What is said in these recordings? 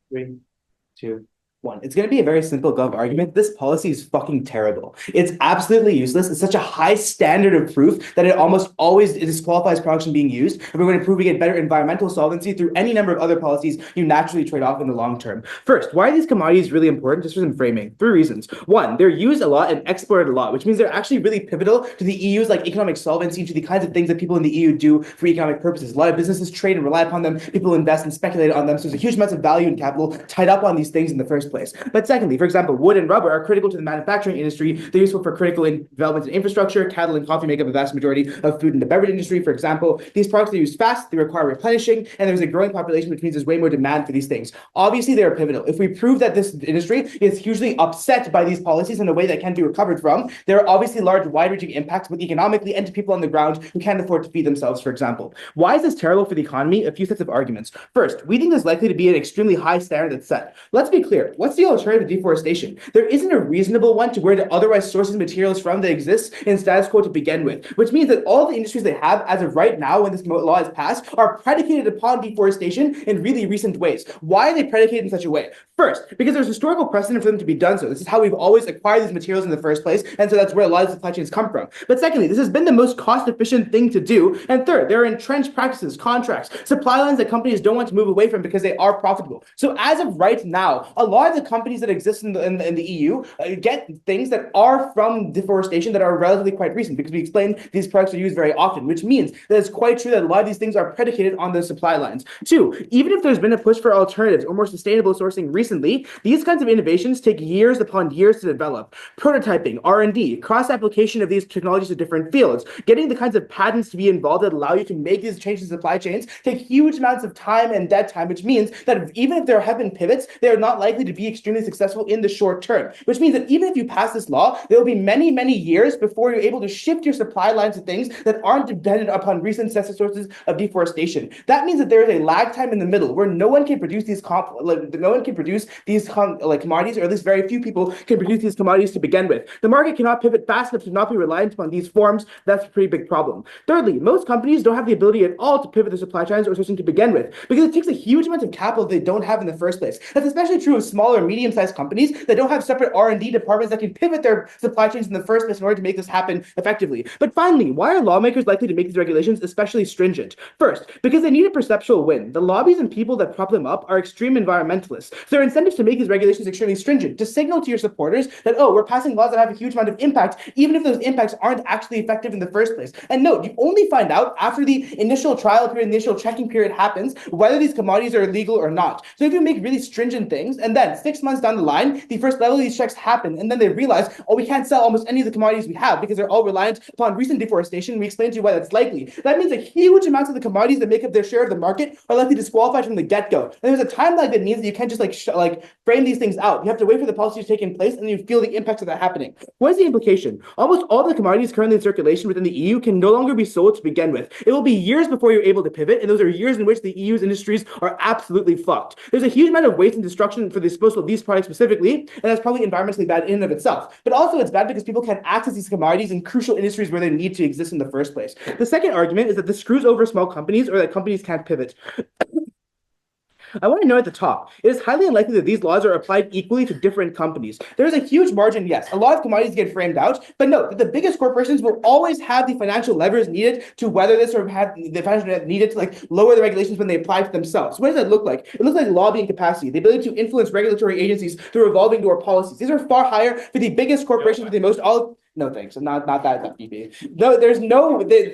Three, two, one. It's going to be a very simple gov argument. This policy is fucking terrible. It's absolutely useless. It's such a high standard of proof that it almost always disqualifies products from being used. And we're going to prove we get better environmental solvency through any number of other policies you naturally trade off in the long term. First, why are these commodities really important? Just for some framing. Three reasons. One, they're used a lot and exported a lot, which means they're actually really pivotal to the EU's like economic solvency, to the kinds of things that people in the EU do for economic purposes. A lot of businesses trade and rely upon them. People invest and speculate on them. So there's a huge amount of value and capital tied up on these things in the first place. But secondly, for example, wood and rubber are critical to the manufacturing industry. They're useful for critical developments in infrastructure. Cattle and coffee make up a vast majority of food in the beverage industry, for example. These products are used fast, they require replenishing, and there's a growing population, which means there's way more demand for these things. Obviously, they are pivotal. If we prove that this industry is hugely upset by these policies in a way that can be recovered from, there are obviously large, wide-reaching impacts, both economically and to people on the ground who can't afford to feed themselves, for example. Why is this terrible for the economy? A few sets of arguments. First, we think there's likely to be an extremely high standard that's set. Let's be clear. What's the alternative to deforestation? There isn't a reasonable one to where the otherwise sources materials from that exists in status quo to begin with, which means that all the industries they have as of right now when this law is passed are predicated upon deforestation in really recent ways. Why are they predicated in such a way? First, because there's historical precedent for them to be done so. This is how we've always acquired these materials in the first place, and so that's where a lot of supply chains come from. But secondly, this has been the most cost-efficient thing to do. And third, there are entrenched practices, contracts, supply lines that companies don't want to move away from because they are profitable. So as of right now, a lot of the companies that exist in the EU get things that are from deforestation that are relatively quite recent, because we explained these products are used very often, which means that it's quite true that a lot of these things are predicated on the supply lines. Two, even if there's been a push for alternatives or more sustainable sourcing recently, these kinds of innovations take years upon years to develop. Prototyping, R&D, cross-application of these technologies to different fields, getting the kinds of patents to be involved that allow you to make these changes in supply chains take huge amounts of time and dead time, which means that even if there have been pivots, they are not likely to be extremely successful in the short term, which means that even if you pass this law, there will be many, many years before you're able to shift your supply lines to things that aren't dependent upon recent sources of deforestation. That means that there is a lag time in the middle where no one can produce these commodities, or at least very few people can produce these commodities to begin with. The market cannot pivot fast enough to not be reliant upon these forms. That's a pretty big problem. Thirdly, most companies don't have the ability at all to pivot their supply chains or sourcing to begin with, because it takes a huge amount of capital they don't have in the first place. That's especially true of smaller, medium-sized companies that don't have separate R&D departments that can pivot their supply chains in the first place in order to make this happen effectively. But finally, why are lawmakers likely to make these regulations especially stringent? First, because they need a perceptual win. The lobbies and people that prop them up are extreme environmentalists. So there are incentives to make these regulations extremely stringent, to signal to your supporters that, oh, we're passing laws that have a huge amount of impact, even if those impacts aren't actually effective in the first place. And note, you only find out after the initial trial period, initial checking period happens, whether these commodities are illegal or not. So if you make really stringent things, and then 6 months down the line, the first level of these checks happen, and then they realize, oh, we can't sell almost any of the commodities we have because they're all reliant upon recent deforestation. We explained to you why that's likely. That means a huge amounts of the commodities that make up their share of the market are likely disqualified from the get-go. And there's a time lag that means that you can't just frame these things out. You have to wait for the policy to take in place, and then you feel the impacts of that happening. What is the implication? Almost all the commodities currently in circulation within the EU can no longer be sold to begin with. It will be years before you're able to pivot, and those are years in which the EU's industries are absolutely fucked. There's a huge amount of waste and destruction for the disposal of these products specifically, and that's probably environmentally bad in and of itself. But also it's bad because people can't access these commodities in crucial industries where they need to exist in the first place. The second argument is that this screws over small companies, or that companies can't pivot. I want to know at the top, it is highly unlikely that these laws are applied equally to different companies. There's a huge margin, yes. A lot of commodities get framed out, but note that the biggest corporations will always have the financial levers needed to weather this, or have the financial needed to lower the regulations when they apply to themselves. What does that look like? It looks like lobbying capacity, the ability to influence regulatory agencies through revolving door policies. These are far higher for the biggest corporations with the most no thanks. I'm not that BB. No,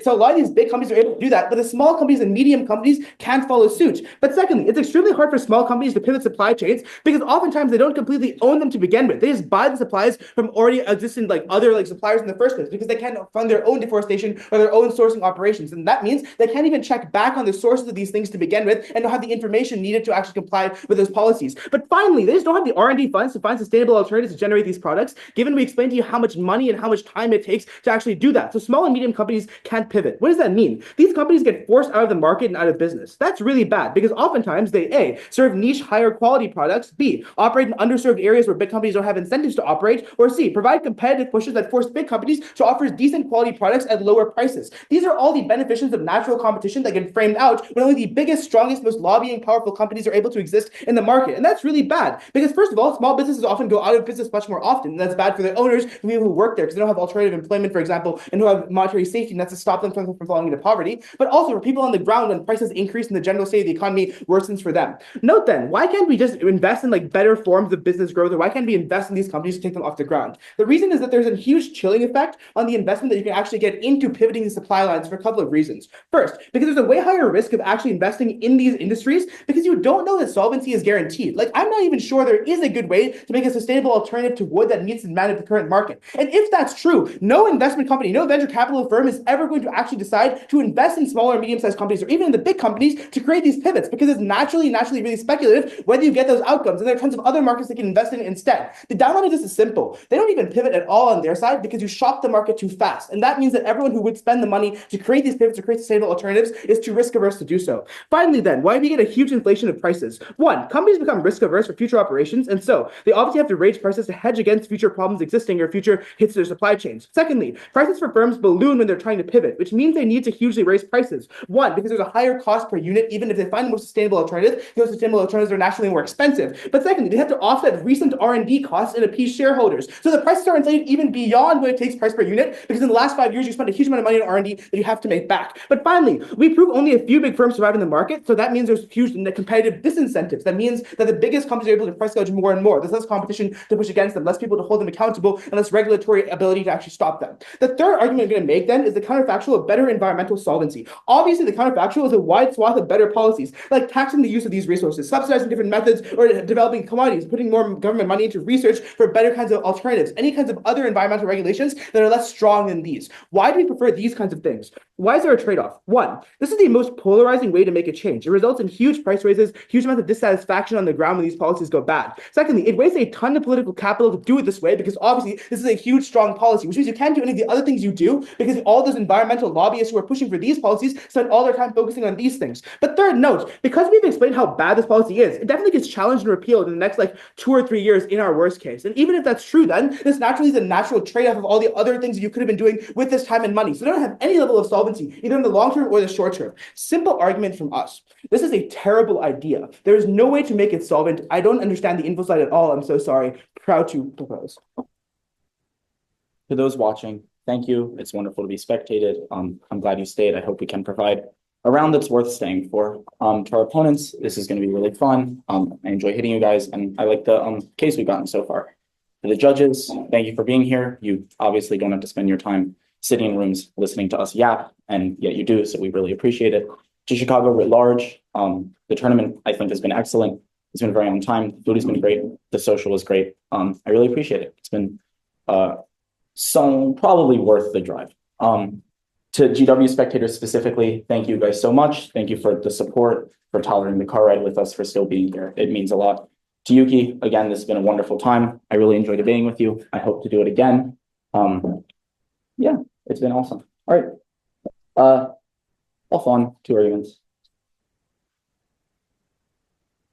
so a lot of these big companies are able to do that, but the small companies and medium companies can't follow suit. But secondly, it's extremely hard for small companies to pivot supply chains because oftentimes they don't completely own them to begin with. They just buy the supplies from already existing other suppliers in the first place because they can't fund their own deforestation or their own sourcing operations. And that means they can't even check back on the sources of these things to begin with and don't have the information needed to actually comply with those policies. But finally, they just don't have the R&D funds to find sustainable alternatives to generate these products, given we explained to you how much money and how how much time it takes to actually do that. So small and medium companies can't pivot. What does that mean? These companies get forced out of the market and out of business. That's really bad because oftentimes they A, serve niche higher quality products, B, operate in underserved areas where big companies don't have incentives to operate, or C, provide competitive pushes that force big companies to offer decent quality products at lower prices. These are all the beneficents of natural competition that get framed out when only the biggest, strongest, most lobbying powerful companies are able to exist in the market. And that's really bad because first of all, small businesses often go out of business much more often. And that's bad for the owners and people who work there because they don't have alternative employment, for example, and who have monetary safety nets to stop them from falling into poverty. But also for people on the ground when prices increase and the general state of the economy worsens for them. Note then, why can't we just invest in like better forms of business growth, or why can't we invest in these companies to take them off the ground? The reason is that there's a huge chilling effect on the investment that you can actually get into pivoting the supply lines for a couple of reasons. First, because there's a way higher risk of actually investing in these industries because you don't know that solvency is guaranteed. Like, I'm not even sure there is a good way to make a sustainable alternative to wood that meets the demand of the current market. And if that's true, no investment company, no venture capital firm is ever going to actually decide to invest in smaller and medium-sized companies or even in the big companies to create these pivots because it's naturally really speculative whether you get those outcomes. And there are tons of other markets they can invest in instead. The downside of this is simple. They don't even pivot at all on their side because you shock the market too fast. And that means that everyone who would spend the money to create these pivots or create sustainable alternatives is too risk averse to do so. Finally, then, why do we get a huge inflation of prices? One, companies become risk averse for future operations, and so they obviously have to raise prices to hedge against future problems existing or future hits to their supply chains. Secondly, prices for firms balloon when they're trying to pivot, which means they need to hugely raise prices. One, because there's a higher cost per unit, even if they find the most sustainable alternative. Those sustainable alternatives are naturally more expensive. But secondly, they have to offset recent R&D costs and appease shareholders. So the prices are inflated even beyond what it takes price per unit, because in the last 5 years, you spent a huge amount of money on R&D that you have to make back. But finally, we prove only a few big firms survive in the market. So that means there's huge competitive disincentives. That means that the biggest companies are able to price gouge more and more. There's less competition to push against them, less people to hold them accountable, and less regulatory ability to actually stop them. The third argument I'm going to make then is the counterfactual of better environmental solvency. Obviously, the counterfactual is a wide swath of better policies, like taxing the use of these resources, subsidizing different methods, or developing commodities, putting more government money into research for better kinds of alternatives, any kinds of other environmental regulations that are less strong than these. Why do we prefer these kinds of things? Why is there a trade-off? One, this is the most polarizing way to make a change. It results in huge price raises, huge amounts of dissatisfaction on the ground when these policies go bad. Secondly, it wastes a ton of political capital to do it this way because obviously this is a huge, strong policy, which means you can't do any of the other things you do because all those environmental lobbyists who are pushing for these policies spend all their time focusing on these things. But third, note, because we've explained how bad this policy is, it definitely gets challenged and repealed in the next 2 or 3 years in our worst case. And even if that's true, then this naturally is a natural trade-off of all the other things that you could have been doing with this time and money. So they don't have any level of solvency, either in the long term or the short term. Simple argument from us. This is a terrible idea. There is no way to make it solvent. I don't understand the info side at all. I'm so sorry. Proud to propose. To those watching, thank you. It's wonderful to be spectated. I'm glad you stayed. I hope we can provide a round that's worth staying for. To our opponents, this is going to be really fun. I enjoy hitting you guys, and I like the case we've gotten so far. To the judges, thank you for being here. You obviously don't have to spend your time sitting in rooms listening to us yap, and yet you do, so we really appreciate it. To Chicago writ large, the tournament, I think, has been excellent. It's been very on time. The food has been great. The social was great. I really appreciate it. It's been probably worth the drive. To GW spectators specifically, thank you guys so much. Thank you for the support, for tolerating the car ride with us, for still being here. It means a lot. To Yuki, again, this has been a wonderful time. I really enjoyed debating with you. I hope to do it again. Yeah, it's been awesome. All right. Off on 2 arguments.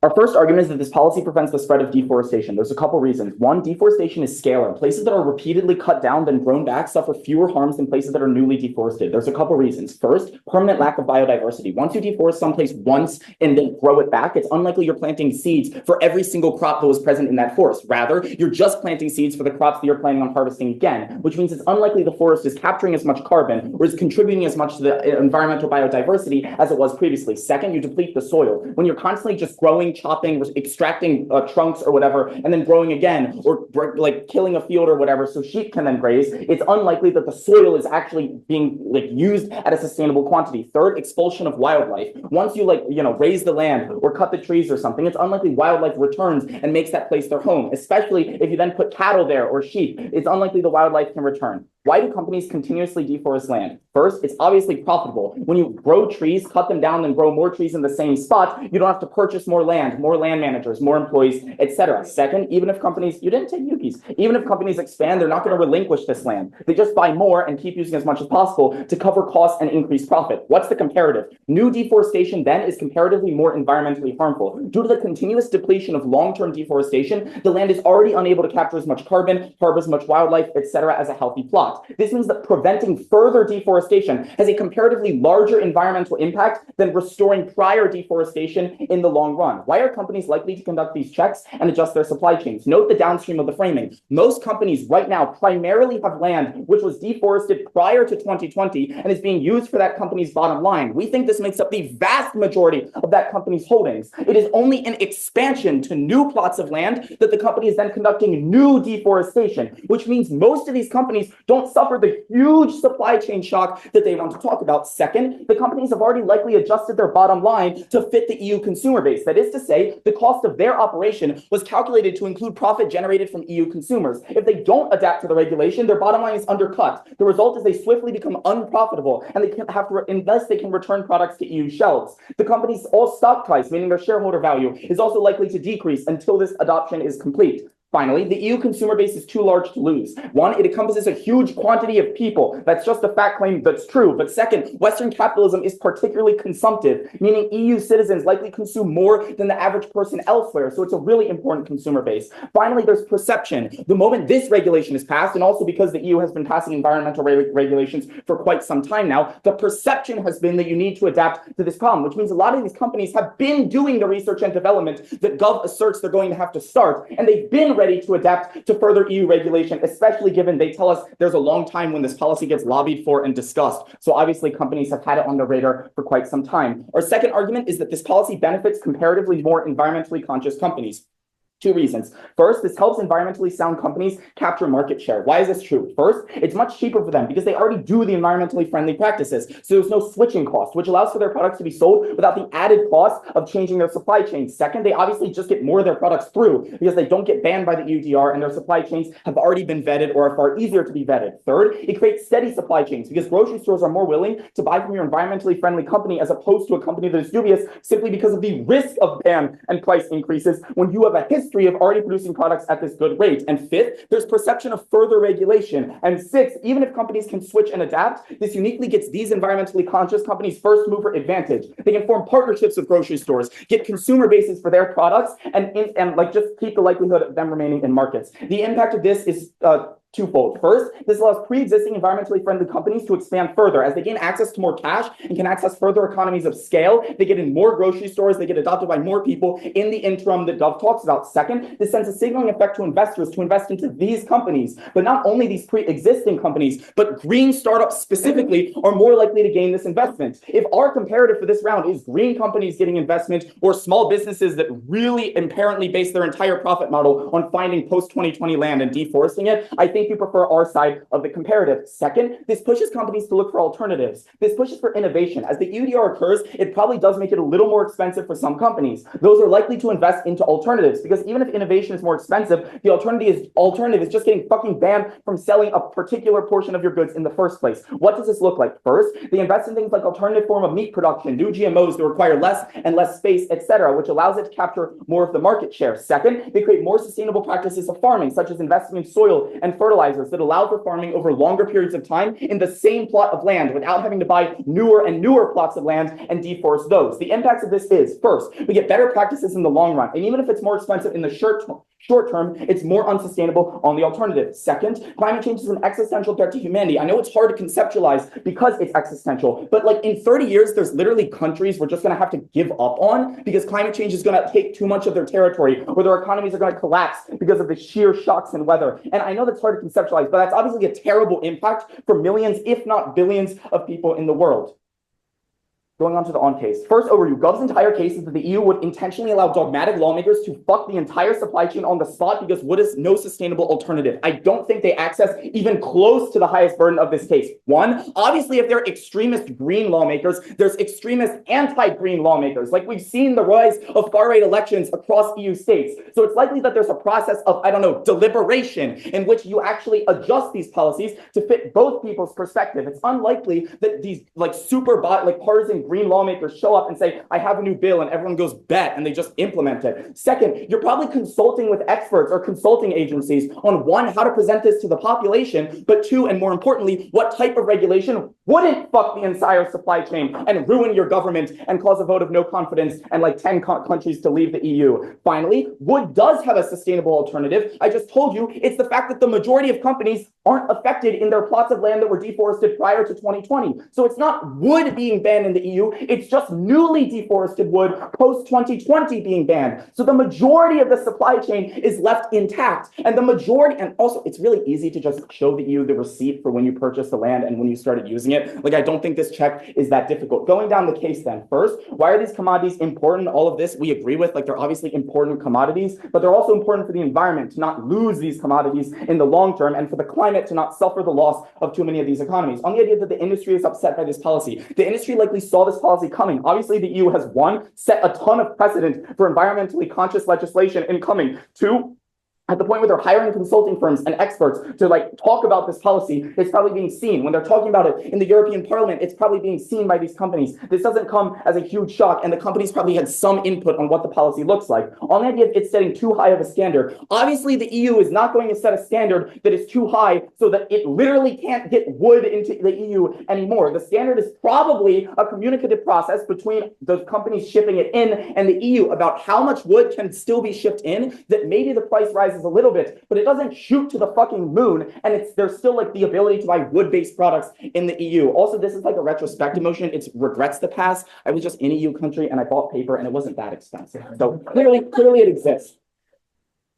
Our first argument is that this policy prevents the spread of deforestation. There's a couple reasons. One, deforestation is scalar. Places that are repeatedly cut down then grown back suffer fewer harms than places that are newly deforested. There's a couple reasons. First, permanent lack of biodiversity. Once you deforest someplace once and then grow it back, it's unlikely you're planting seeds for every single crop that was present in that forest. Rather, you're just planting seeds for the crops that you're planning on harvesting again, which means it's unlikely the forest is capturing as much carbon or is contributing as much to the environmental biodiversity as it was previously. Second, you deplete the soil. When you're constantly just growing, chopping, extracting trunks or whatever, and then growing again, or killing a field or whatever so sheep can then graze, it's unlikely that the soil is actually being used at a sustainable quantity. Third, expulsion of wildlife. Once you raise the land or cut the trees or something, it's unlikely wildlife returns and makes that place their home, especially if you then put cattle there or sheep. It's unlikely the wildlife can return. Why do companies continuously deforest land? First, it's obviously profitable. When you grow trees, cut them down, and grow more trees in the same spot, you don't have to purchase more land managers, more employees, etc. Second, even if companies, you didn't take Yuki's, even if companies expand, they're not going to relinquish this land. They just buy more and keep using as much as possible to cover costs and increase profit. What's the comparative? New deforestation then is comparatively more environmentally harmful. Due to the continuous depletion of long-term deforestation, the land is already unable to capture as much carbon, harbor as much wildlife, etc. as a healthy plot. This means that preventing further deforestation has a comparatively larger environmental impact than restoring prior deforestation in the long run. Why are companies likely to conduct these checks and adjust their supply chains? Note the downstream of the framing. Most companies right now primarily have land which was deforested prior to 2020 and is being used for that company's bottom line. We think this makes up the vast majority of that company's holdings. It is only an expansion to new plots of land that the company is then conducting new deforestation, which means most of these companies don't suffer the huge supply chain shock that they want to talk about. Second, the companies have already likely adjusted their bottom line to fit the EU consumer base. That is to say, the cost of their operation was calculated to include profit generated from EU consumers. If they don't adapt to the regulation, their bottom line is undercut. The result is they swiftly become unprofitable and they can have to, unless they can return products to EU shelves. The company's all stock price, meaning their shareholder value, is also likely to decrease until this adoption is complete. Finally, the EU consumer base is too large to lose. One, it encompasses a huge quantity of people. That's just a fact claim that's true. But second, Western capitalism is particularly consumptive, meaning EU citizens likely consume more than the average person elsewhere. So it's a really important consumer base. Finally, there's perception. The moment this regulation is passed, and also because the EU has been passing environmental regulations for quite some time now, the perception has been that you need to adapt to this problem, which means a lot of these companies have been doing the research and development that Gov asserts they're going to have to start, and they've been ready to adapt to further EU regulation, especially given they tell us there's a long time when this policy gets lobbied for and discussed. So obviously companies have had it on their radar for quite some time. Our second argument is that this policy benefits comparatively more environmentally conscious companies. Two reasons. First, this helps environmentally sound companies capture market share. Why is this true? First, it's much cheaper for them because they already do the environmentally friendly practices. So there's no switching cost, which allows for their products to be sold without the added cost of changing their supply chain. Second, they obviously just get more of their products through because they don't get banned by the EUDR and their supply chains have already been vetted or are far easier to be vetted. Third, it creates steady supply chains because grocery stores are more willing to buy from your environmentally friendly company as opposed to a company that is dubious simply because of the risk of ban and price increases when you have a history of already producing products at this good rate. And fifth, there's perception of further regulation. And sixth, even if companies can switch and adapt, this uniquely gets these environmentally conscious companies first mover advantage. They can form partnerships with grocery stores, get consumer bases for their products, and just keep the likelihood of them remaining in markets. The impact of this is twofold. First, this allows pre-existing environmentally friendly companies to expand further. As they gain access to more cash and can access further economies of scale, they get in more grocery stores, they get adopted by more people in the interim that Dove talks about. Second, this sends a signaling effect to investors to invest into these companies. But not only these pre-existing companies, but green startups specifically are more likely to gain this investment. If our comparative for this round is green companies getting investment or small businesses that really apparently base their entire profit model on finding post-2020 land and deforesting it, I think you prefer our side of the comparative. Second, this pushes companies to look for alternatives. This pushes for innovation. As the EUDR occurs, it probably does make it a little more expensive for some companies. Those are likely to invest into alternatives because even if innovation is more expensive, the alternative is just getting fucking banned from selling a particular portion of your goods in the first place. What does this look like? First, they invest in things like alternative form of meat production, new GMOs that require less and less space, etc., which allows it to capture more of the market share. Second, they create more sustainable practices of farming, such as investing in soil and fertilizers that allow for farming over longer periods of time in the same plot of land without having to buy newer and newer plots of land and deforest those. The impacts of this is, first, we get better practices in the long run. And even if it's more expensive in the short term, it's more unsustainable on the alternative. Second, climate change is an existential threat to humanity. I know it's hard to conceptualize because it's existential, but like in 30 years, there's literally countries we're just going to have to give up on because climate change is going to take too much of their territory, or their economies are going to collapse because of the sheer shocks in weather. And I know that's hard to conceptualize, but that's obviously a terrible impact for millions, if not billions, of people in the world. Going on to the on case. First overview. Gov's entire case is that the EU would intentionally allow dogmatic lawmakers to fuck the entire supply chain on the spot because wood is no sustainable alternative. I don't think they access even close to the highest burden of this case. One, obviously, if they're extremist green lawmakers, there's extremist anti-green lawmakers. Like we've seen the rise of far-right elections across EU states. So it's likely that there's a process of, I don't know, deliberation in which you actually adjust these policies to fit both people's perspective. It's unlikely that these like partisan green lawmakers show up and say, I have a new bill, and everyone goes bet and they just implement it. Second, you're probably consulting with experts or consulting agencies on one, how to present this to the population, but two, and more importantly, what type of regulation wouldn't fuck the entire supply chain and ruin your government and cause a vote of no confidence and like 10 countries to leave the EU. Finally, wood does have a sustainable alternative. I just told you it's the fact that the majority of companies aren't affected in their plots of land that were deforested prior to 2020. So it's not wood being banned in the EU, it's just newly deforested wood post-2020 being banned. So the majority of the supply chain is left intact. And the majority, and also it's really easy to just show the EU the receipt for when you purchased the land and when you started using it. Like I don't think this check is that difficult. Going down the case then, first, why are these commodities important? All of this we agree with, like they're obviously important commodities, but they're also important for the environment to not lose these commodities in the long term and for the climate to not suffer the loss of too many of these economies. On the idea that the industry is upset by this policy, the industry likely saw this policy coming. Obviously, the EU has, one, set a ton of precedent for environmentally conscious legislation incoming. Two, at the point where they're hiring consulting firms and experts to like talk about this policy, it's probably being seen. When they're talking about it in the European Parliament, it's probably being seen by these companies. This doesn't come as a huge shock, and the companies probably had some input on what the policy looks like. On the idea of it's setting too high of a standard, obviously the EU is not going to set a standard that is too high so that it literally can't get wood into the EU anymore. The standard is probably a communicative process between the companies shipping it in and the EU about how much wood can still be shipped in, that maybe the price rises a little bit, but it doesn't shoot to the fucking moon, and there's still like the ability to buy wood-based products in the EU. Also, this is like a retrospective motion. It regrets the past. I was just in a EU country and I bought paper and it wasn't that expensive. So clearly it exists.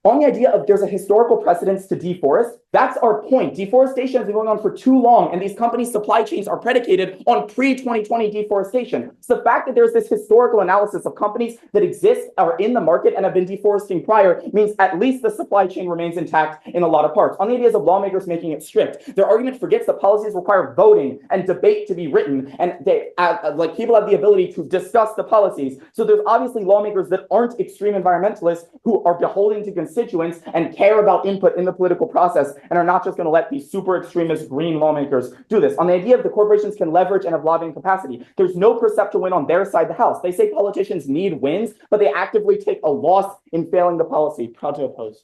On the idea of there's a historical precedence to deforest, that's our point. Deforestation has been going on for too long, and these companies' supply chains are predicated on pre-2020 deforestation. So the fact that there's this historical analysis of companies that exist, are in the market, and have been deforesting prior means at least the supply chain remains intact in a lot of parts. On the ideas of lawmakers making it strict, their argument forgets that policies require voting and debate to be written, and they like people have the ability to discuss the policies. So there's obviously lawmakers that aren't extreme environmentalists who are beholden to constituents and care about input in the political process and are not just going to let these super extremist green lawmakers do this. On the idea of the corporations can leverage and have lobbying capacity, there's no perceptual win on their side of the house. They say politicians need wins, but they actively take a loss in failing the policy. Proud to oppose.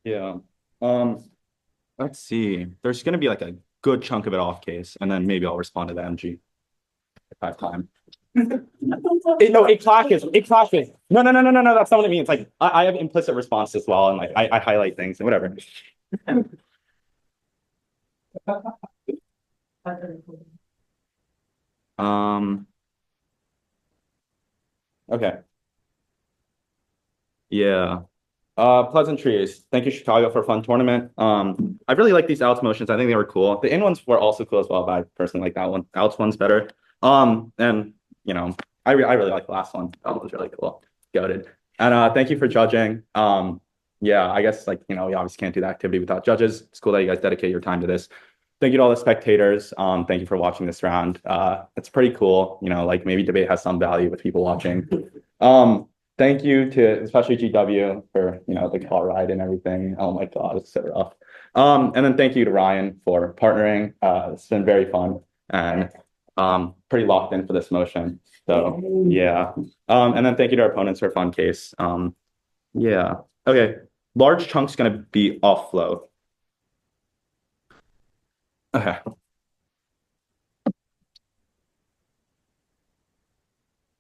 Yeah. Let's see. There's going to be like a good chunk of it off case, and then maybe I'll respond to the MG if I have time. It clashes. No, that's not what it means. Like I have implicit response as well, and like I highlight things and whatever. Okay. Yeah. Pleasantries. Thank you, Chicago, for a fun tournament. I really like these outs motions. I think they were cool. The in ones were also cool as well, but I personally like that one. Outs one's better. And you know, I really like the last one. That one was really cool. Goated. And thank you for judging. Yeah, I guess like, you know, we obviously can't do the activity without judges. It's cool that you guys dedicate your time to this. Thank you to all the spectators. Thank you for watching this round. It's pretty cool. You know, like maybe debate has some value with people watching. Thank you to especially GW for, you know, the car ride and everything. Oh my God, it's so rough. And then thank you to Ryan for partnering. It's been very fun and pretty locked in for this motion. So yeah. And then thank you to our opponents for a fun case. Yeah. Okay. Large chunks gonna be off flow. Okay.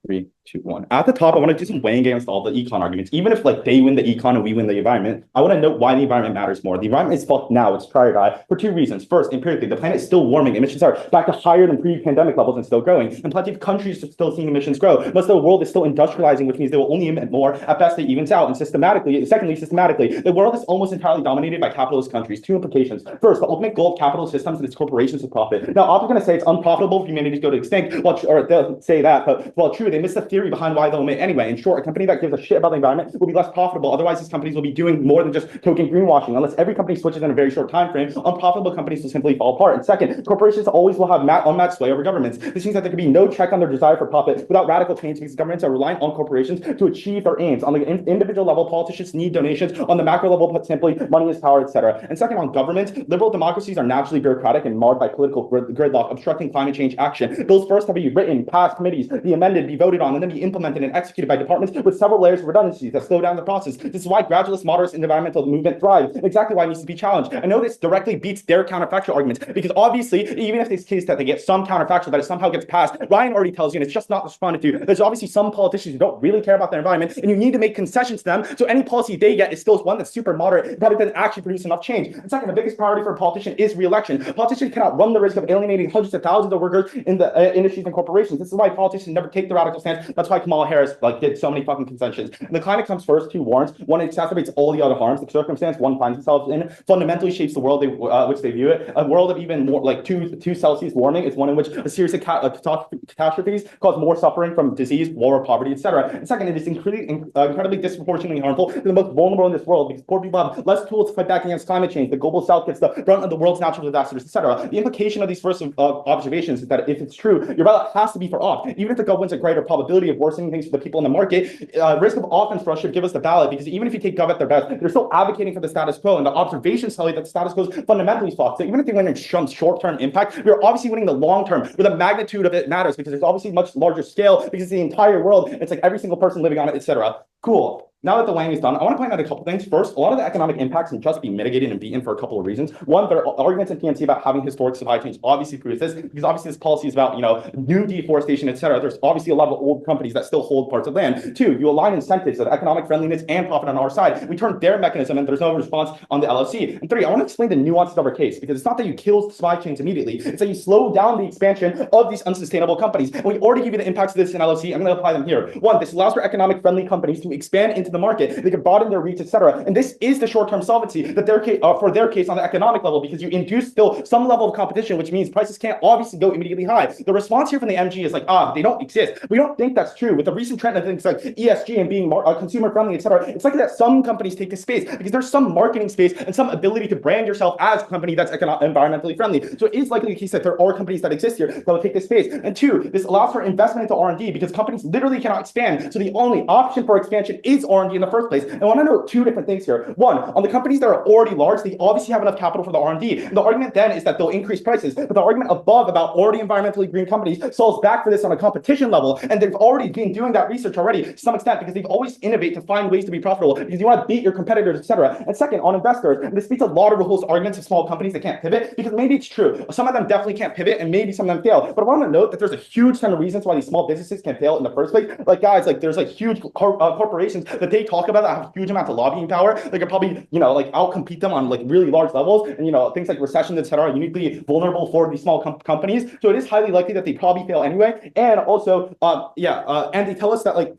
3, 2-1. At the top, I want to do some weighing against all the econ arguments. Even if like they win the econ and we win the environment, I want to note why the environment matters more. The environment is fucked now, it's prior die, for two reasons. First, empirically, the planet is still warming. Emissions are back to higher than pre-pandemic levels and still growing. And plenty of countries are still seeing emissions grow. But the world is still industrializing, which means they will only emit more. At best, it evens out. And systematically, the world is almost entirely dominated by capitalist countries. Two implications. First, the ultimate goal of capitalist systems is corporations with profit. Now, I'm going to say it's unprofitable for humanity to go to extinct, or they'll say that, but well, true, they miss the theory behind why they'll emit anyway. In short, a company that gives a shit about the environment will be less profitable. Otherwise, these companies will be doing more than just token greenwashing. Unless every company switches in a very short time frame, unprofitable companies will simply fall apart. And second, corporations always will have unmatched sway over governments. This means that there can be no check on their desire for profit without radical change, because governments are relying on corporations to achieve their aims. On the individual level, politicians need donations. On the macro level, put simply, money is power, etc. And second, on government, liberal democracies are naturally bureaucratic and marred by political gridlock, obstructing climate change action. Bills first have to be written, passed committees, be amended, be voted on, and then be implemented and executed by departments with several layers of redundancies that slow down the process. This is why gradualist moderates in the environmental movement thrive. Exactly why it needs to be challenged. I know this directly beats their counterfactual arguments, because obviously, even if this case that they get some counterfactual that it somehow gets passed, Ryan already tells you, and it's just not responded to. There's obviously some politicians who don't really care about their environment, and you need to make concessions to them. So any policy they get is still one that's super moderate, but it doesn't actually produce enough change. And second, the biggest priority for a politician is re-election. Politicians cannot run the risk of alienating hundreds of thousands of workers in the industries and corporations. This is why politicians never take the radical stance. That's why Kamala Harris did so many fucking concessions. And the climate comes first, two warrants. One, it exacerbates all the other harms. The circumstance one finds themselves in fundamentally shapes the world which they view it. A world of even more like 2 Celsius warming is one in which a series of catastrophes cause more suffering from disease, war, poverty, etc. And second, it is incredibly disproportionately harmful to the most vulnerable in this world, because poor people have less tools to fight back against climate change. The global south gets the brunt of the world's natural disasters, etc. The implication of these first observations is that if it's true, your ballot has to be for off. Even if the government's a greater probability of worsening things for the people in the market, risk of offense for us should give us the ballot, because even if you take Gov at their best, they're still advocating for the status quo, and the observations tell you that the status quo is fundamentally fucked. So even if they win in short-term impact, we're obviously winning the long-term, where the magnitude of it matters, because there's obviously much larger scale, because it's the entire world. It's like every single person living on it, etc. Cool. Now that the weighing is done, I want to point out a couple things. First, a lot of the economic impacts can just be mitigated and beaten for a couple of reasons. One, there are arguments in PMT about having historic supply chains obviously proves this, because obviously this policy is about, new deforestation, etc. There's obviously a lot of old companies that still hold parts of land. Two, you align incentives of economic friendliness and profit on our side. We turn their mechanism and there's no response on the LOC. And three, I want to explain the nuances of our case, because it's not that you kill supply chains immediately. It's that you slow down the expansion of these unsustainable companies. And we already give you the impacts of this in LOC. I'm going to apply them here. One, this allows for economic friendly companies to expand into the market. They can broaden their reach, etc. And this is the short-term solvency that for their case on the economic level, because you induce still some level of competition, which means prices can't obviously go immediately high. The response here from the MG is like, they don't exist. We don't think that's true. With the recent trend of things like ESG and being more consumer friendly, etc., it's likely that some companies take this space because there's some marketing space and some ability to brand yourself as a company that's environmentally friendly. So it is likely the case that there are companies that exist here that will take this space. And two, this allows for investment into R&D, because companies literally cannot expand. So the only option for expansion is R&D in the first place. I want to note two different things here. One, on the companies that are already large, they obviously have enough capital for the R&D. And the argument then is that they'll increase prices. But the argument above about already environmentally green companies solves back for this on a competition level. And they've already been doing that research already to some extent, because they've always innovate to find ways to be profitable, because you want to beat your competitors, etc. And second, on investors, and this beats a lot of Rahul's arguments of small companies that can't pivot, because maybe it's true. Some of them definitely can't pivot, and maybe some of them fail. But I want to note that there's a huge ton of reasons why these small businesses can fail in the first place. Like guys, there's huge corporations that they talk about that have huge amounts of lobbying power. They could probably, outcompete them on really large levels. And, things like recessions, etc., are uniquely vulnerable for these small companies. So it is highly likely that they probably fail anyway. And also, and they tell us that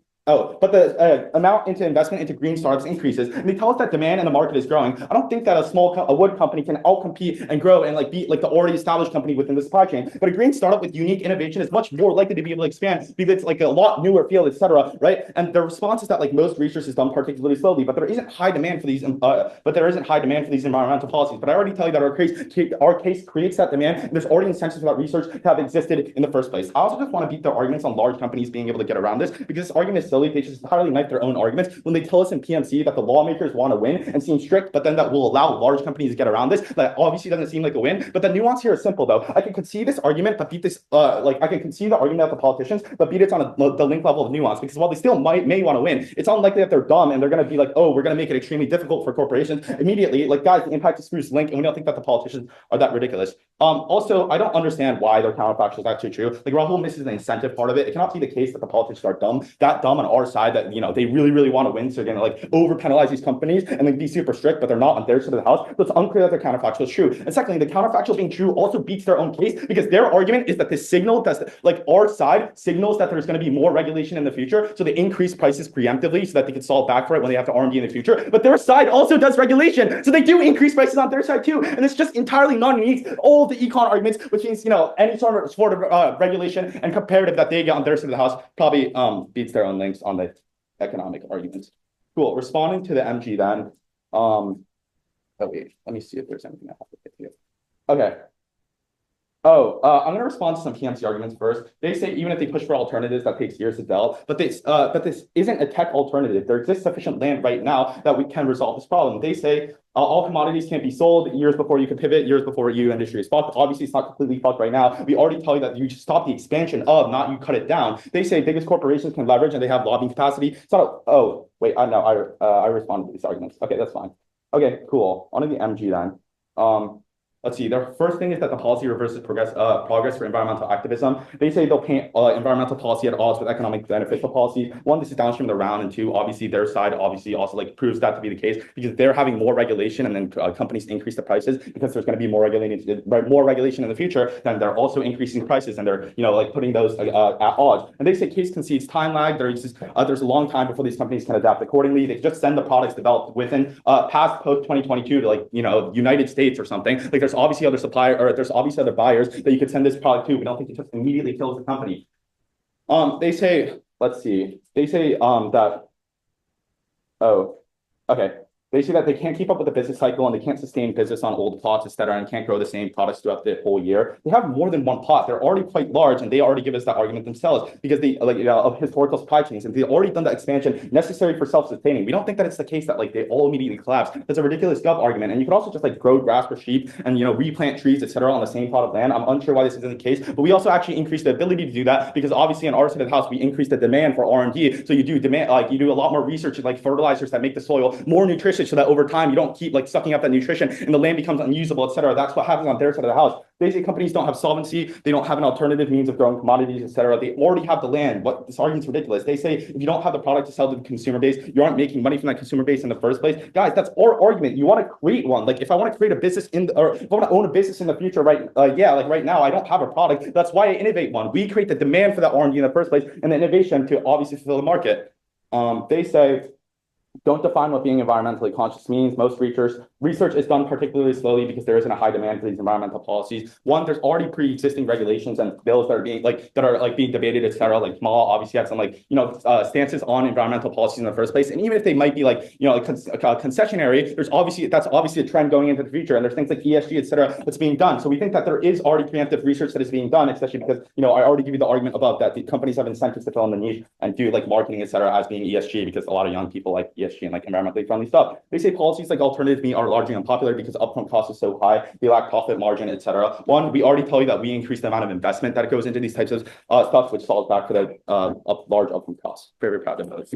but the amount into investment into green startups increases, and they tell us that demand in the market is growing. I don't think that a wood company can outcompete and grow and beat the already established company within the supply chain. But a green startup with unique innovation is much more likely to be able to expand, because it's a lot newer field, etc. Right? And the response is that most research is done particularly slowly, but there isn't high demand for these. Environmental policies. But I already tell you that our case creates that demand. And there's already incentives for that research to have existed in the first place. I also just want to beat their arguments on large companies being able to get around this, because this argument is silly. slowly, they just entirely knife their own arguments when they tell us in PMC that the lawmakers want to win and seem strict, but then that will allow large companies to get around this. That obviously doesn't seem like a win. But the nuance here is simple, though. I can concede this argument, but beat this. I can concede the argument of the politicians, but beat it on the link level of nuance. Because while they still may want to win, it's unlikely that they're dumb and they're going to be like, oh, we're going to make it extremely difficult for corporations immediately. Like, guys, the impact is screws link, and we don't think that the politicians are that ridiculous. Also, I don't understand why their counterfactual is actually true. Like, Rahul misses the incentive part of it. It cannot be the case that the politicians are that dumb on our side that, you know, they really want to win. So they're going to like over penalize these companies and then be super strict, but they're not on their side of the house. So it's unclear that their counterfactual is true. And secondly, the counterfactual being true also beats their own case because their argument is that this signal that's like our side signals that there's going to be more regulation in the future. So they increase prices preemptively so that they can solve back for it when they have to R&D in the future. But their side also does regulation. So they do increase prices on their side too. And it's just entirely non-unique. All of the econ arguments, which means, you know, any sort of regulation and comparative that they get on their side of the house probably beats their own links on the economic arguments. Cool. Responding to the MG then. Oh wait, let me see if there's anything I have to get to. Okay. I'm going to respond to some PMC arguments first. They say even if they push for alternatives, that takes years to develop. But this isn't a tech alternative. There exists sufficient land right now that we can resolve this problem. They say all commodities can't be sold years before you can pivot, years before EU industry is fucked. Obviously, it's not completely fucked right now. We already tell you that you should stop the expansion of, not you cut it down. They say biggest corporations can leverage and they have lobbying capacity. It's not I responded to these arguments. Okay, that's fine. Okay, cool. On to the MG then. Let's see. Their first thing is that the policy reverses progress for environmental activism. They say they'll paint environmental policy at odds with economic beneficial policies. One, this is downstream of the round, and two, obviously their side obviously also like proves that to be the case because they're having more regulation, and then companies increase the prices because there's going to be more regulation in the future. Then they're also increasing prices, and they're like putting those at odds. And they say case concedes time lag. There's a long time before these companies can adapt accordingly. They just send the products developed within past post 2022 to United States or something. Like there's obviously other supplier or there's obviously other buyers that you could send this product to. We don't think it just immediately kills the company. They say, let's see. They say they say that they can't keep up with the business cycle and they can't sustain business on old plots, etc., and can't grow the same products throughout the whole year. They have more than one plot. They're already quite large, and they already give us that argument themselves because they of historical supply chains, and they've already done the expansion necessary for self-sustaining. We don't think that it's the case that they all immediately collapse. That's a ridiculous gov argument. And you could also just grow grass for sheep and replant trees, etc., on the same plot of land. I'm unsure why this isn't the case, but we also actually increase the ability to do that because obviously in our side of the house we increase the demand for R&D. So you do demand you do a lot more research in fertilizers that make the soil more nutritious, so that over time you don't keep sucking up that nutrition and the land becomes unusable, etc. That's what happens on their side of the house. They say companies don't have solvency, they don't have an alternative means of growing commodities, etc. They already have the land. This argument's ridiculous. They say if you don't have the product to sell to the consumer base, you aren't making money from that consumer base in the first place. Guys, that's our argument. You want to create one. If I want to create a business or if I want to own a business in the future, right now I don't have a product. That's why I innovate one. We create the demand for that R&D in the first place and the innovation to obviously fulfill the market. They say don't define what being environmentally conscious means. Most research is done particularly slowly because there isn't a high demand for these environmental policies. One, there's already pre-existing regulations and bills that are being being debated, etc. Small obviously have some stances on environmental policies in the first place. And even if they might be concessionary, that's obviously a trend going into the future. And there's things like ESG, etc. that's being done. So we think that there is already preemptive research that is being done, especially because I already give you the argument above that the companies have incentives to fill in the niche and do marketing, etc. as being ESG because a lot of young people like ESG and environmentally friendly stuff. They say policies like alternative meat are largely unpopular because upfront cost is so high, they lack profit margin, etc. One, we already tell you that we increase the amount of investment that goes into these types of stuff, which falls back to the large upfront costs. Very proud of those.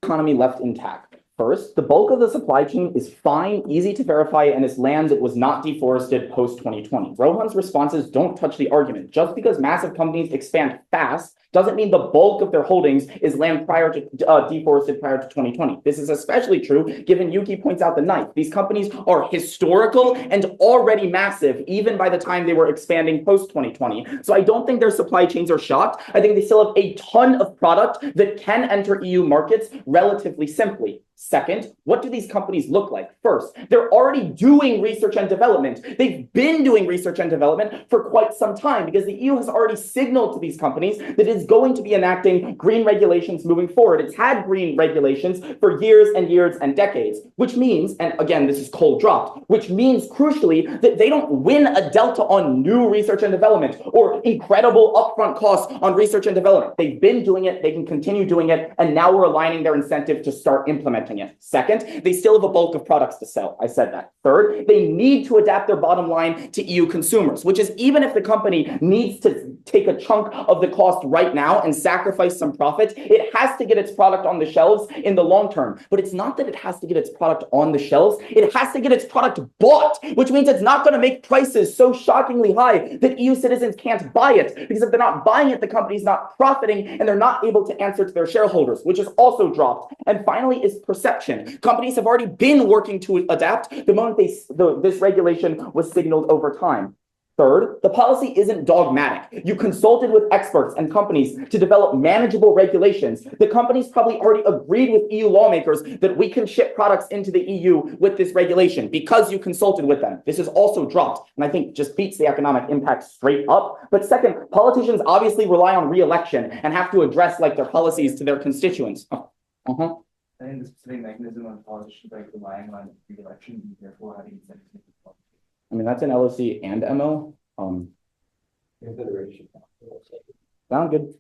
Economy left intact. First, the bulk of the supply chain is fine, easy to verify, and is land that was not deforested post-2020. Rohan's responses don't touch the argument. Just because massive companies expand fast doesn't mean the bulk of their holdings is land deforested prior to 2020. This is especially true given Yuki points out the knife. These companies are historical and already massive, even by the time they were expanding post-2020. So I don't think their supply chains are shot. I think they still have a ton of product that can enter EU markets relatively simply. Second, what do these companies look like? First, they're already doing research and development. They've been doing research and development for quite some time because the EU has already signaled to these companies that it is going to be enacting green regulations moving forward. It's had green regulations for years and years and decades, which means, and again, this is cold dropped, which means crucially that they don't win a delta on new research and development or incredible upfront costs on research and development. They've been doing it, they can continue doing it, and now we're aligning their incentive to start implementing it. Second, they still have a bulk of products to sell. I said that. Third, they need to adapt their bottom line to EU consumers, which is even if the company needs to take a chunk of the cost right now and sacrifice some profit, it has to get its product on the shelves in the long term. But it's not that it has to get its product on the shelves, it has to get its product bought, which means it's not going to make prices so shockingly high that EU citizens can't buy it, because if they're not buying it, the company's not profiting and they're not able to answer to their shareholders, which is also dropped. And finally is perception. Companies have already been working to adapt the moment this regulation was signaled over time. Third, the policy isn't dogmatic. You consulted with experts and companies to develop manageable regulations. The companies probably already agreed with EU lawmakers that we can ship products into the EU with this regulation because you consulted with them. This is also dropped, and I think just beats the economic impact straight up. But second, politicians obviously rely on re-election and have to address like their policies to their constituents. I think the specific mechanism on politicians like relying on re-election, therefore having incentives. I mean, that's an LOC and MO. Sound good.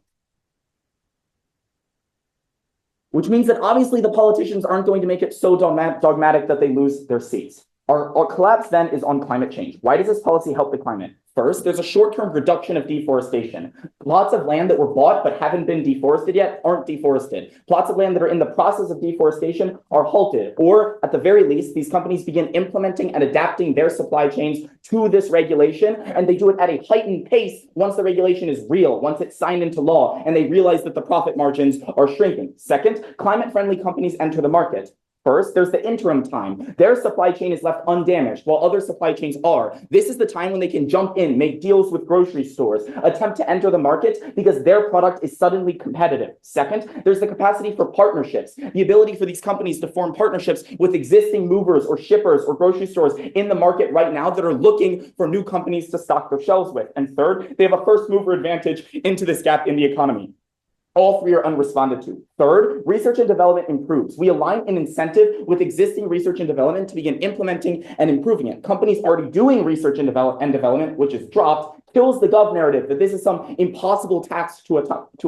Which means that obviously the politicians aren't going to make it so dogmatic that they lose their seats. Our collapse then is on climate change. Why does this policy help the climate? First, there's a short-term reduction of deforestation. Plots of land that were bought but haven't been deforested yet aren't deforested. Plots of land that are in the process of deforestation are halted, or at the very least, these companies begin implementing and adapting their supply chains to this regulation, and they do it at a heightened pace once the regulation is real, once it's signed into law, and they realize that the profit margins are shrinking. Second, climate-friendly companies enter the market. First, there's the interim time. Their supply chain is left undamaged while other supply chains are. This is the time when they can jump in, make deals with grocery stores, attempt to enter the market because their product is suddenly competitive. Second, there's the capacity for partnerships, the ability for these companies to form partnerships with existing movers or shippers or grocery stores in the market right now that are looking for new companies to stock their shelves with. And third, they have a first mover advantage into this gap in the economy. All three are unresponded to. Third, research and development improves. We align an incentive with existing research and development to begin implementing and improving it. Companies already doing research and development, which is dropped, kills the gov narrative that this is some impossible task to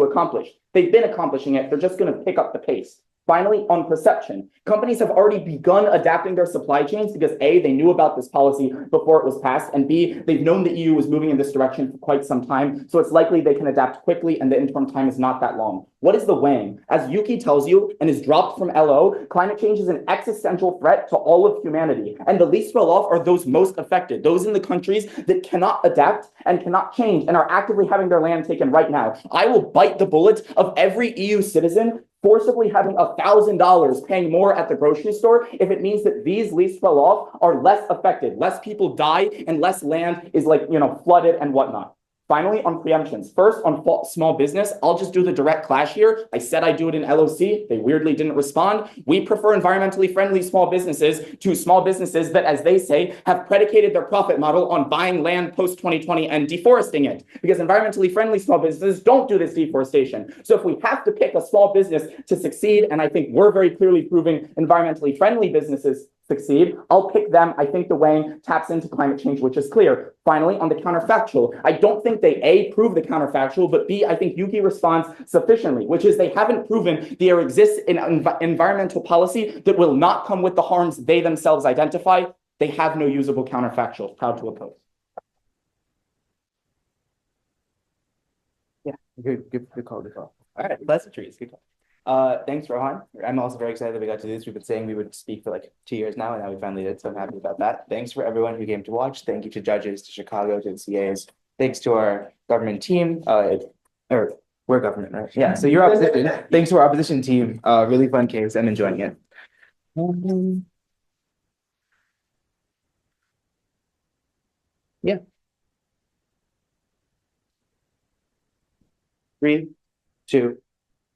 accomplish. They've been accomplishing it. They're just going to pick up the pace. Finally, on perception, companies have already begun adapting their supply chains because A, they knew about this policy before it was passed, and B, they've known the EU was moving in this direction for quite some time, so it's likely they can adapt quickly and the interim time is not that long. What is the weighing? As Yuki tells you and is dropped from LO, climate change is an existential threat to all of humanity, and the least well off are those most affected, those in the countries that cannot adapt and cannot change and are actively having their land taken right now. I will bite the bullet of every EU citizen forcibly having $1,000 paying more at the grocery store if it means that these least well off are less affected, less people die, and less land is flooded and whatnot. Finally, on preemptions. First, on small business, I'll just do the direct clash here. I said I'd do it in LOC. They weirdly didn't respond. We prefer environmentally friendly small businesses to small businesses that, as they say, have predicated their profit model on buying land post-2020 and deforesting it. Because environmentally friendly small businesses don't do this deforestation. So if we have to pick a small business to succeed, and I think we're very clearly proving environmentally friendly businesses succeed, I'll pick them. I think the weighing taps into climate change, which is clear. Finally, on the counterfactual, I don't think they A, prove the counterfactual, but B, I think Yuki responds sufficiently, which is they haven't proven there exists an environmental policy that will not come with the harms they themselves identify. They have no usable counterfactual. Proud to oppose. Yeah, good call. All right, pleasantries. Good call. Thanks, Rohan. I'm also very excited that we got to do this. We've been saying we would speak for like 2 years now, and now we finally did, so I'm happy about that. Thanks for everyone who came to watch. Thank you to judges, to Chicago, to the CAs. Thanks to our government team, or we're government, right? Yeah, so your opposition. Thanks to our opposition team. Really fun case. I'm enjoying it. Yeah. 3, 2,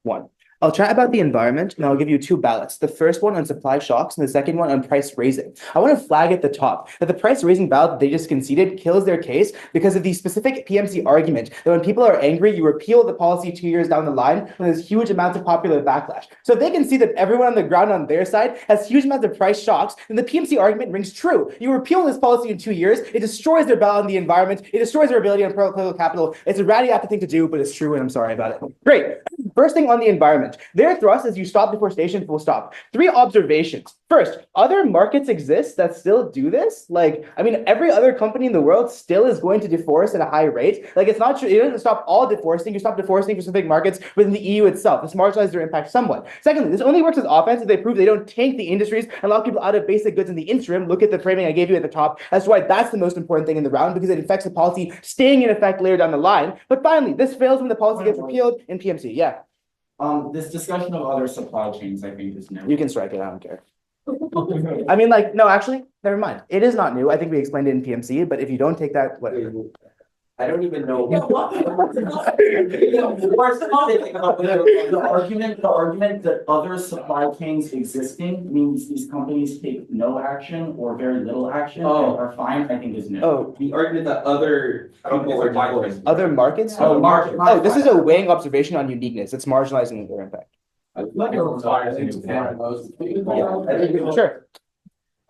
1. I'll chat about the environment and I'll give you two ballots. The first one on supply shocks and the second one on price raising. I want to flag at the top that the price raising ballot that they just conceded kills their case because of the specific PMC argument that when people are angry, you repeal the policy 2 years down the line when there's huge amounts of popular backlash. So if they can see that everyone on the ground on their side has huge amounts of price shocks, then the PMC argument rings true. You repeal this policy in 2 years, it destroys their ballot on the environment, it destroys their ability on political capital. It's a radical thing to do, but it's true and I'm sorry about it. Great. First thing on the environment. Their thrust is you stop deforestation, full stop. 3 observations. First, other markets exist that still do this. Like, I mean, every other company in the world still is going to deforest at a high rate. Like, it's not true. It doesn't stop all deforesting. You stop deforesting for specific markets within the EU itself. This marginalizes their impact somewhat. Secondly, this only works as offense if they prove they don't tank the industries and lock people out of basic goods in the interim. Look at the framing I gave you at the top. That's why that's the most important thing in the round because it affects the policy staying in effect later down the line. But finally, this fails when the policy gets repealed in PMC. Yeah. This discussion of other supply chains, I think, is new. You can strike it. I don't care. I mean, like, no, actually, never mind. It is not new. I think we explained it in PMC, but if you don't take that, whatever. I don't even know. The argument that other supply chains existing means these companies take no action or very little action and are fine, I think is new. Oh, The argument that other companies are doing. other markets? Oh, market. Oh, this is a weighing observation on uniqueness. It's marginalizing their impact. Sure.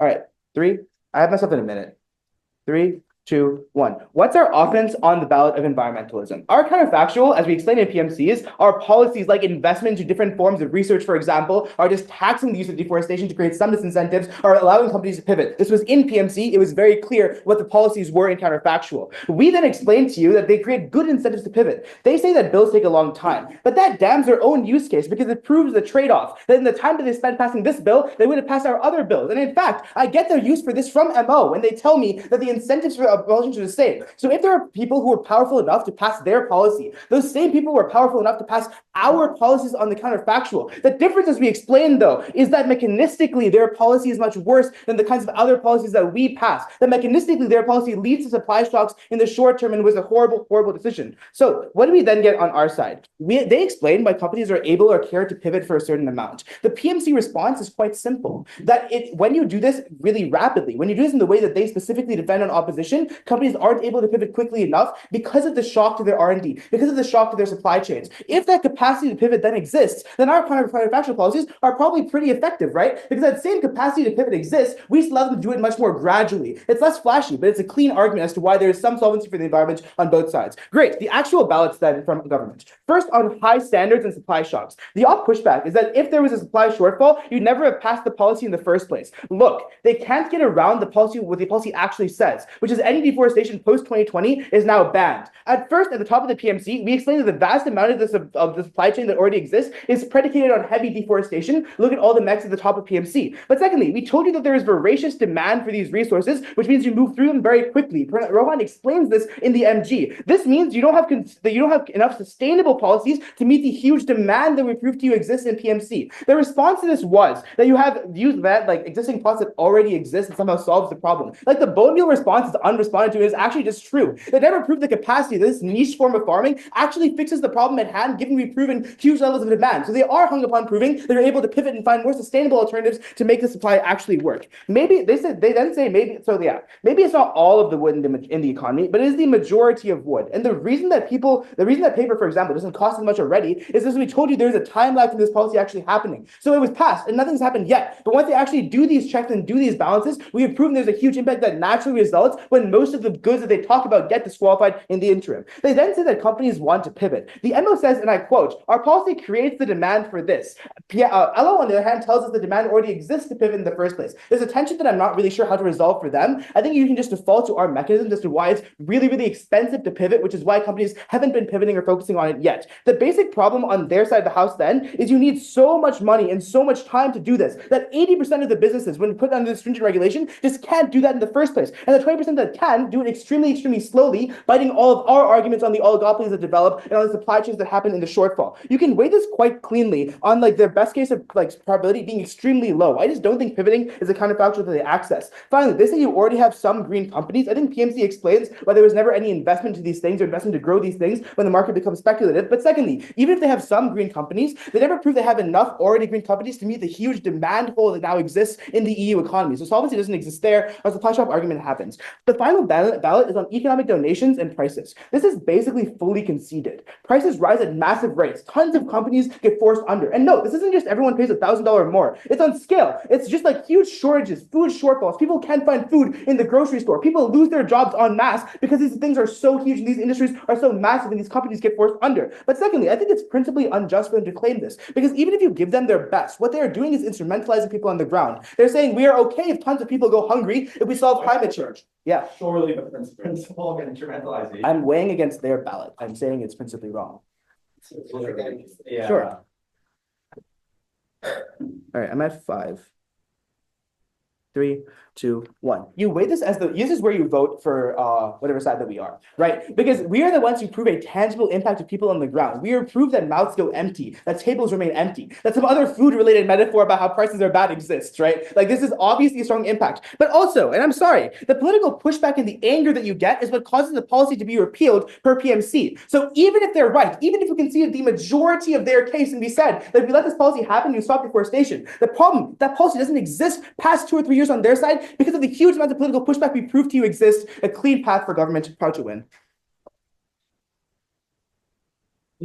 All right. 3. I have myself in a minute. 3, 2, 1. What's our offense on the ballot of environmentalism? Our counterfactual, as we explained in PMCs, are policies like investment into different forms of research, for example, are just taxing the use of deforestation to create some disincentives, or allowing companies to pivot. This was in PMC. It was very clear what the policies were in counterfactual. We then explained to you that they create good incentives to pivot. They say that bills take a long time, but that damns their own use case because it proves the trade-off that in the time that they spent passing this bill, they would have passed our other bills. And in fact, I get their use for this from MO when they tell me that the incentives for abolishing are the same. So if there are people who are powerful enough to pass their policy, those same people who are powerful enough to pass our policies on the counterfactual. The difference, as we explained, though, is that mechanistically their policy is much worse than the kinds of other policies that we pass. That mechanistically their policy leads to supply shocks in the short term and was a horrible, horrible decision. So what do we then get on our side? They explain why companies are able or care to pivot for a certain amount. The PMC response is quite simple. That when you do this really rapidly, when you do this in the way that they specifically defend on opposition, companies aren't able to pivot quickly enough because of the shock to their R&D, because of the shock to their supply chains. If that capacity to pivot then exists, then our counterfactual policies are probably pretty effective, right? Because that same capacity to pivot exists, we just allow them to do it much more gradually. It's less flashy, but it's a clean argument as to why there is some solvency for the environment on both sides. Great. The actual ballots then from government. First, on high standards and supply shocks. The op pushback is that if there was a supply shortfall, you'd never have passed the policy in the first place. Look, they can't get around the policy, what the policy actually says, which is any deforestation post-2020 is now banned. At first, at the top of the PMC, we explained that the vast amount of the supply chain that already exists is predicated on heavy deforestation. Look at all the mechs at the top of PMC. But secondly, we told you that there is voracious demand for these resources, which means you move through them very quickly. Rohan explains this in the MG. This means you don't have enough sustainable policies to meet the huge demand that we proved to you exists in PMC. The response to this was that you have used that like existing plots that already exist and somehow solves the problem. Like the bone meal response is unresponded to is actually just true. They never proved the capacity that this niche form of farming actually fixes the problem at hand, given we've proven huge levels of demand. So they are hung upon proving that they're able to pivot and find more sustainable alternatives to make the supply actually work. Maybe maybe it's not all of the wood in the economy, but it is the majority of wood. And the reason that paper, for example, doesn't cost as much already is as we told you, there's a time lag from this policy actually happening. So it was passed and nothing's happened yet. But once they actually do these checks and do these balances, we have proven there's a huge impact that naturally results when most of the goods that they talk about get disqualified in the interim. They then say that companies want to pivot. The MO says, and I quote, our policy creates the demand for this. LO, on the other hand, tells us the demand already exists to pivot in the first place. There's a tension that I'm not really sure how to resolve for them. I think you can just default to our mechanisms as to why it's really, really expensive to pivot, which is why companies haven't been pivoting or focusing on it yet. The basic problem on their side of the house then is you need so much money and so much time to do this that 80% of the businesses, when put under the stringent regulation, just can't do that in the first place. And the 20% that can, do it extremely, extremely slowly, biting all of our arguments on the oligopolies that develop and on the supply chains that happen in the shortfall. You can weigh this quite cleanly on like the best case of like probability being extremely low. I just don't think pivoting is a counterfactual that they access. Finally, they say you already have some green companies. I think PMC explains why there was never any investment to these things or investment to grow these things when the market becomes speculative. But secondly, even if they have some green companies, they never prove they have enough already green companies to meet the huge demand hole that now exists in the EU economy. So solvency doesn't exist there. Our supply shock argument happens. The final ballot is on economic donations and prices. This is basically fully conceded. Prices rise at massive rates. Tons of companies get forced under. And no, this isn't just everyone pays $1,000 more. It's on scale. It's just like huge shortages, food shortfalls. People can't find food in the grocery store. People lose their jobs en masse because these things are so huge and these industries are so massive and these companies get forced under. But secondly, I think it's principally unjust for them to claim this because even if you give them their best, what they're doing is instrumentalizing people on the ground. They're saying we are okay if tons of people go hungry if we solve climate change. Yeah. Surely the principle of instrumentalization. I'm weighing against their ballot. I'm saying it's principally wrong. Yeah. Sure. All right, I'm at 5. 3, 2, 1. You weigh this as this is where you vote for whatever side that we are, right? Because we are the ones who prove a tangible impact to people on the ground. We are proof that mouths go empty, that tables remain empty, that some other food-related metaphor about how prices are bad exists, right? Like this is obviously a strong impact. But also, and I'm sorry, the political pushback and the anger that you get is what causes the policy to be repealed per PMC. So even if they're right, even if you concede the majority of their case and be said that if we let this policy happen, you stop deforestation. The problem, that policy doesn't exist past 2 or 3 years on their side because of the huge amount of political pushback we prove to you exists, a clean path for government. Proud to win.